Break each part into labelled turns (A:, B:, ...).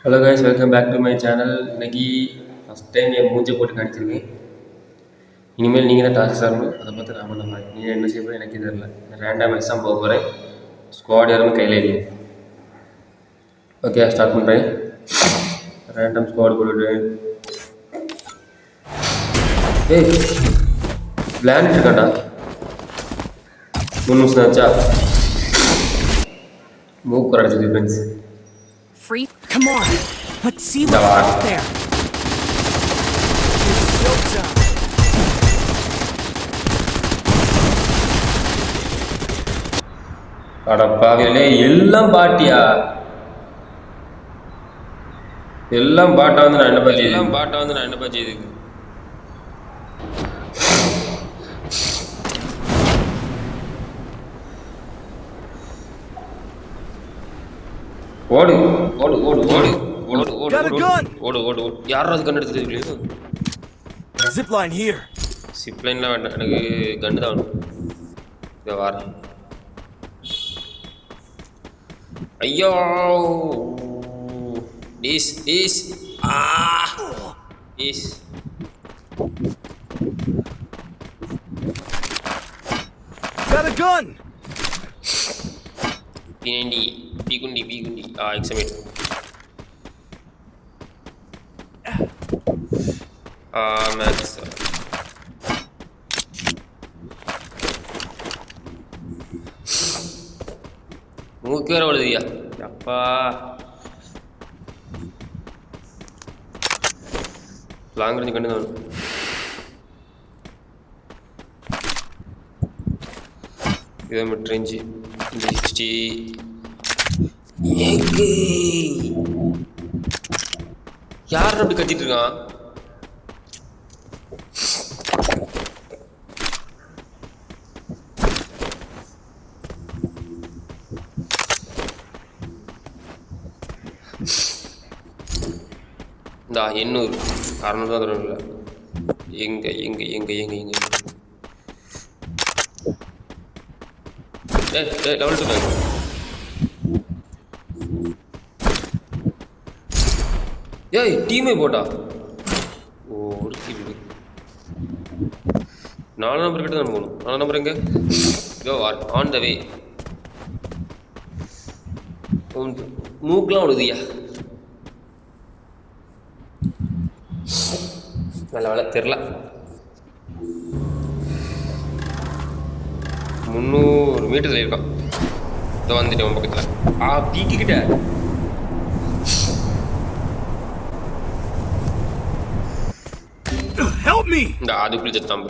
A: Hello guys, welcome back to my channel. இன்னைக்கு first time என் மூஞ்சை போட்டு காணிச்சிருக்கேன். இனிமேல் நீங்கள் தான் டாஸ்க் தரணும். அதை பார்த்து நான் பண்ண மாதிரி நீங்கள் என்ன செய்ய போகிறேன் எனக்கு தெரியல. ரேண்டம் எக்ஸாம் போக போகிறேன். ஸ்குவாட் யாரும் கையில் இல்லை. ஓகே, ஸ்டார்ட் பண்ணுறேன். ரேண்டம் ஸ்குவாட் போட்டுட்டு ஏய் பிளான் இருக்காண்டா. 3 நிமிஷம் ஆச்சா? மூக்கு அடைச்சது friends.
B: Free? Come on, let's see what's out there. It's showtime.
A: அடப்பாவிலே எல்லாம் பாட்டியா? எல்லாம் பாட்டா வந்து நான் என்ன பாச்சு இதுக்கு? ஓடு ஓடு ஓடு ஓடு ஓடு ஓடு ஓடு ஓடு. யாரும் அது கண்ணு எடுத்துட்டு
B: Zipline here.
A: சிப்லைன்லாம் வேண்டாம், எனக்கு கன்று தான் வேணும். இதை வாரேன். ஐயோ டீஸ் டீஸ் டீஸ்.
B: Got a gun.
A: P90 P-Gundi examine. Max. மூக்கு வேற வருதுயா அப்பா. லாங் ரேஞ்ச் கண்டு தான். இதை மிட் ரேஞ்சு 60. யார் அப்படி கத்திட்டு இருக்கான்? இந்தா 800 600 தான் தரணும். இல்லை எங்க எங்க எங்க எங்க எங்க லெவல் 2 பேங்க். ஏய் டீமே போட்டா. ஓ ஒரு டீம். 4 நம்பர் கிட்ட தான் போகணும். 4 நம்பர் எங்க? யோ ஆன் த வே. மூக்கெலாம் விடுதியா? நல்ல வேலை தெரில. 300 மீட்டர் இருக்கான். இதை வந்துட்டு உன் பக்கத்தில் பீக்கிக்கிட்ட. இந்த அதுக்குள்ள செத்தான்.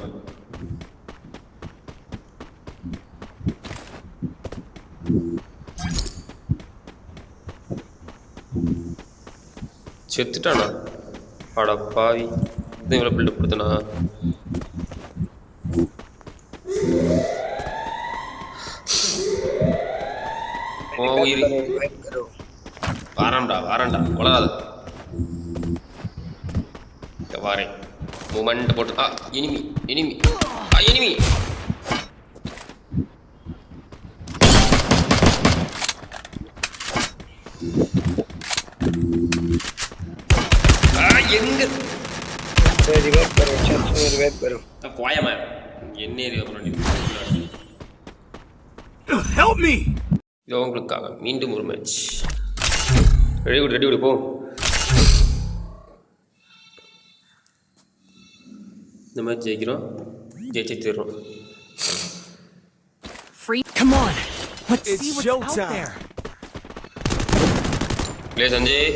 A: செத்துட்டானா? அடப்பாவி, இது இவ்வளோ பில்டப் கொடுத்தனா? ஓ உயிர் வாரண்டா கொள்ளாத வாரேன். மூமெண்ட் போட்டு எனிமி எனிமி எனிமி. எங்க கோயமா என்ன இது உங்களுக்காக மீண்டும் ஒரு மேட்ச். ரெடி போ. இந்த மேட்ச் ஜெயிக்கிறோம், ஜெயிச்சு தீர்றோம்.
B: Come on, let's see what's out there.
A: இல்லை சஞ்சய்,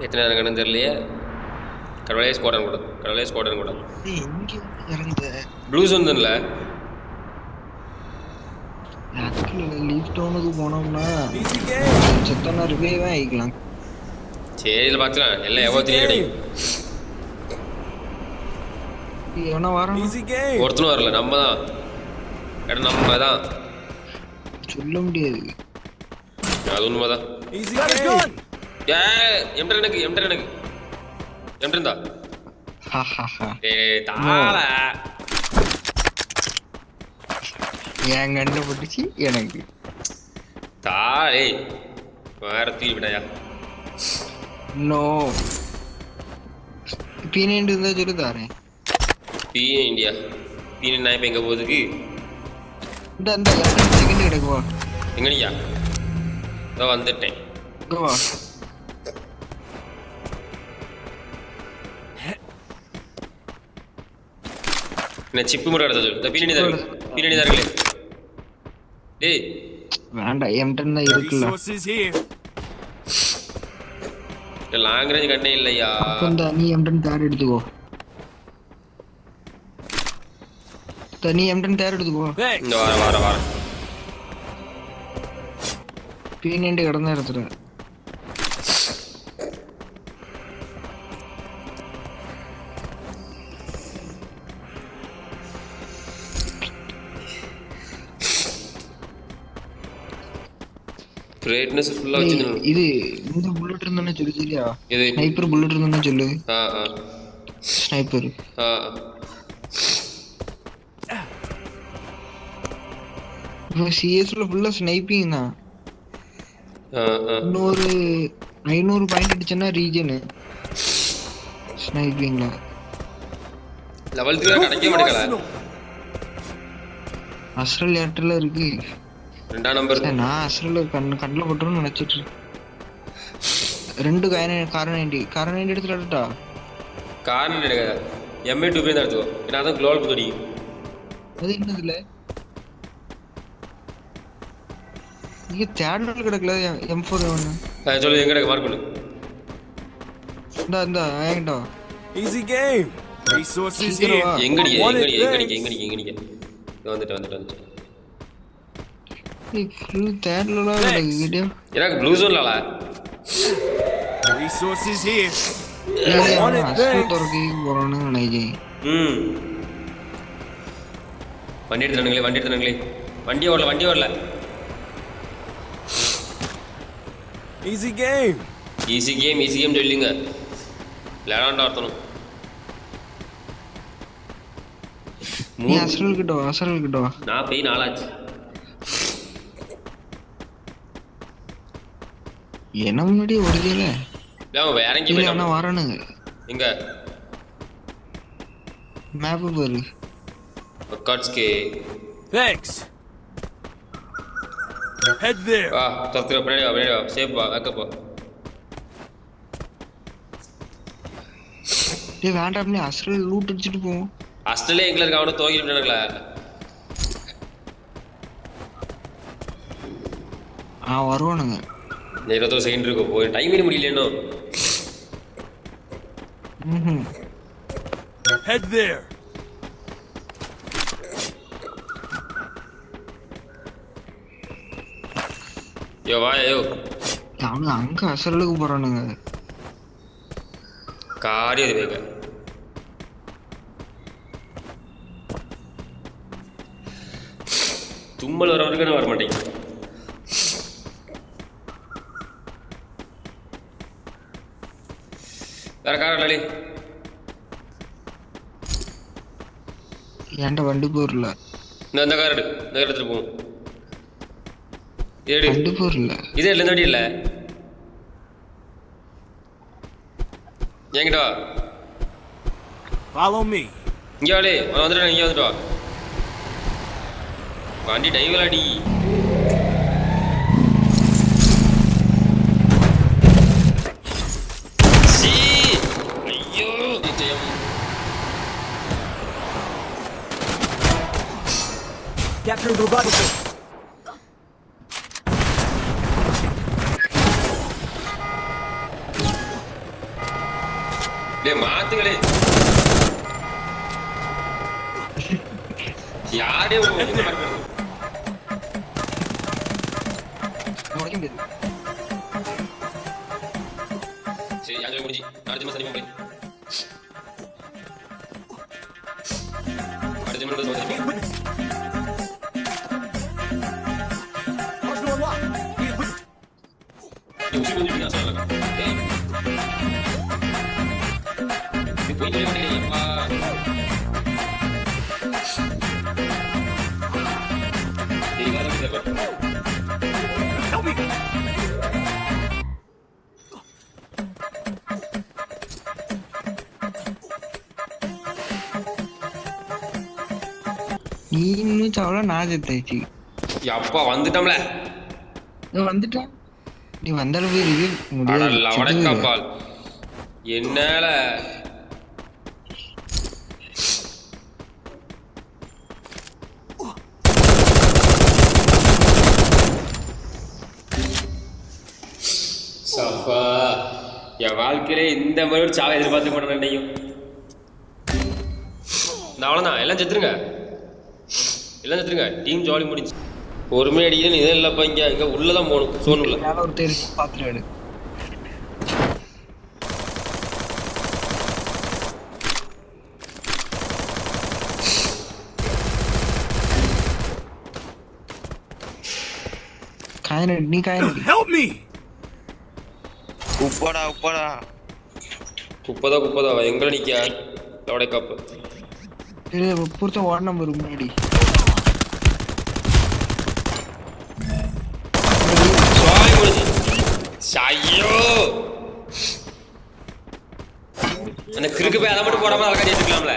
A: எத்தனை நேரம் கண்ணு தெரியலையே. கடவுளே ஸ்குவாடன் கூட ப்ளூஸ் வந்துல
C: லிஃப்ட் ஒன்னுக்கு போனோம்னா செத்தனா ரிவைவ் ஆயிக்கலாம்.
A: சரி இதில் பார்த்துக்கலாம். எல்லாம் எவ்வளோ கிடைக்கும். ஒருத்தனும் வரல. நம்ம தான்
C: சொல்ல முடியாது.
A: அது உண்மைதான். எம்டர் இருந்தா
C: என் கண்ணை போட்டுச்சு எனக்கு.
A: தாழே வேற தூக்கி விடாயா.
C: நோ பீனேண்டு இருந்தா சொல்லி தாரேன்.
A: பீனே இந்தியா பீனே நான் இப்போ எங்கே போகுதுக்கு
C: இந்த அந்த 2 செகண்ட் கிடக்குவா.
A: எங்கடியா இதோ வந்துட்டேன்.
C: இங்க வா.
A: என்ன சிப்பு மட்டும் கிடச்சா சொல்லு. இந்த பின்னாடி தான் இருக்கு, பின்னாடி தான் இருக்குல்ல. டேய்
C: வேண்டாம் M10 தான் இருக்குல்ல.
B: Resources here.
A: லாங் ரேஞ்ச் கண்ணே இல்லையா.
C: அப்போ இந்த நீ M10 தேர் எடுத்துக்கோ. நீ M10 தேர் எடுத்துக்கோ.
B: Thanks.
A: இந்த வாரம்
C: பீனேண்டு கிடந்தா எடுத்துறேன்.
A: பிரைட்னஸ் ஃபுல்லா வச்சிருந்தேன்.
C: இது இந்த புல்லட் இருந்தானே சொல்லு. சரியா
A: இது
C: ஸ்னைப்பர் புல்லட் இருந்தானே சொல்லு.
A: ஆ
C: ஸ்னைப்பர்
A: ஆ
C: இப்போ சிஎஸ்ல ஃபுல்லா ஸ்னைப்பிங் தான். இன்னொரு 500 பாயிண்ட் அடிச்சேன்னா ரீஜனு ஸ்னைப்பிங்ல
A: லெவல் 3 கிடைக்க மாட்டேங்கல.
C: அஸ்ரல் ஏர்டெல்ல இருக்கு
A: 2ஆம் நம்பர்.
C: நான் அஸ்ரல் கண்ணில் போட்டுருன்னு நினைச்சிட்டு 2 காரணம் எடுத்துட்டா.
A: காரணம் எடுக்காத M2 தான் எடுத்துக்கோ. ஏன்னா அதான் குளோபல் புத்தடி.
C: அது என்னதுல நீங்க தேடல கிடக்கல M4 ஒன்று.
A: சொல்லு எங்க கிடக்கு மார்க் பண்ணு.
C: இந்த ஏங்கடா
B: Easy game. Resources
C: சீக்கிரம்
B: here.
C: வா.
A: எங்கடிக்க வந்துட்டு
C: நீ ஃபுல் தேடலாம் கிட்டே.
A: எனக்கு ப்ளூ ஜோன்ல
B: Resources here.
C: அஸ்ரல் துறக்கி போறானு நினைக்கிறேன்.
A: வண்டி எடுத்துறானுங்களே. வண்டி ஓடல.
B: Easy game.
A: ஈஸி கேம் சொல்லிங்க. விளையாடாண்டா ஒருத்தனும்.
C: நீ அஸ்ரல் கிட்ட வா.
A: நான் போய் நாளாச்சு.
C: என்ன முன்னாடி ஒடியல
A: வேற எங்கேயும்
C: இல்ல அண்ணா வரானுங்க.
A: எங்க
C: மேப் பாரு.
A: ரெக்கார்ட்ஸ்கே
B: Thanks. Head there.
A: வா தத்துற பின்னாடி வா சேஃப் வா பேக்கப் வா.
C: டேய் வேண்டாம் நீ அஸ்ரல் லூட் அடிச்சிட்டு போவோம்.
A: ஹாஸ்டல்ல எங்க இருக்க அவன தோகிட்டு விட்டானுங்களா.
C: வருவானுங்க.
A: 20 செகண்ட் இருக்கும். போய் டைம் முடியல இன்னும்.
B: Head there.
A: வா
C: அவனுங்க அங்க அஸ்ரலுக்கு போறானுங்க.
A: காரியம் அது வேக. தும்மல் வரவருக்கு நான் வர மாட்டேங்க. வேற கார் டாலி.
C: ஏன்டா வண்டி போறல.
A: இந்த கார் எடுத்துட்டு போவோம்.
C: வண்டி போறல.
A: இதே இல்லை, இந்த வண்டி இல்லை. என்கிட்ட வா.
B: Follow me.
A: இங்கே வாளே வந்துட்டு இங்கே வந்துட்டு வா. வண்டி டைவல் அடி. ஐயோ நிச்சயம்.
B: Captain Robotics.
A: மாத்துங்களே. யாரே சரி யாரும் முடிஞ்சு அடுத்த மாசம் போய் அடுத்த மாசம்
C: நீ இன்னும் சாவல நான் செத்தாச்சு.
A: அப்பா வந்துட்டோம்ல.
C: வந்துட்டேன். நீ வந்தாலும் போய் ரிவ்யூ முடியாது.
A: வணக்கப்பால் என்னால சப்பா என் வாழ்க்கையிலே இந்த மாதிரி ஒரு சாவை எதிர்பார்த்து போன நினைக்கும். நான் அவ்வளோதான், எல்லாம் செத்துருங்க, எல்லாம் செத்துருங்க. டீம் ஜாலி முடிஞ்சு. பொறுமையாக அடிக்கணும் இதே இல்லைப்பா. இங்கே உள்ளே தான் போகணும். சோனுள்ள
C: ஒருத்தர் பார்த்துட்டு நீ காயனடி.
B: Help me!
C: உப்படா
A: குப்பதா எங்களை நிற்க லோடை காப்பு
C: பொறுத்த வார்டு நம்பர் முன்னாடி
A: ஐயோ அந்த கிறுக்கு போய் அதை மட்டும் போடாம அழகா எடுத்துக்கலாம்ல.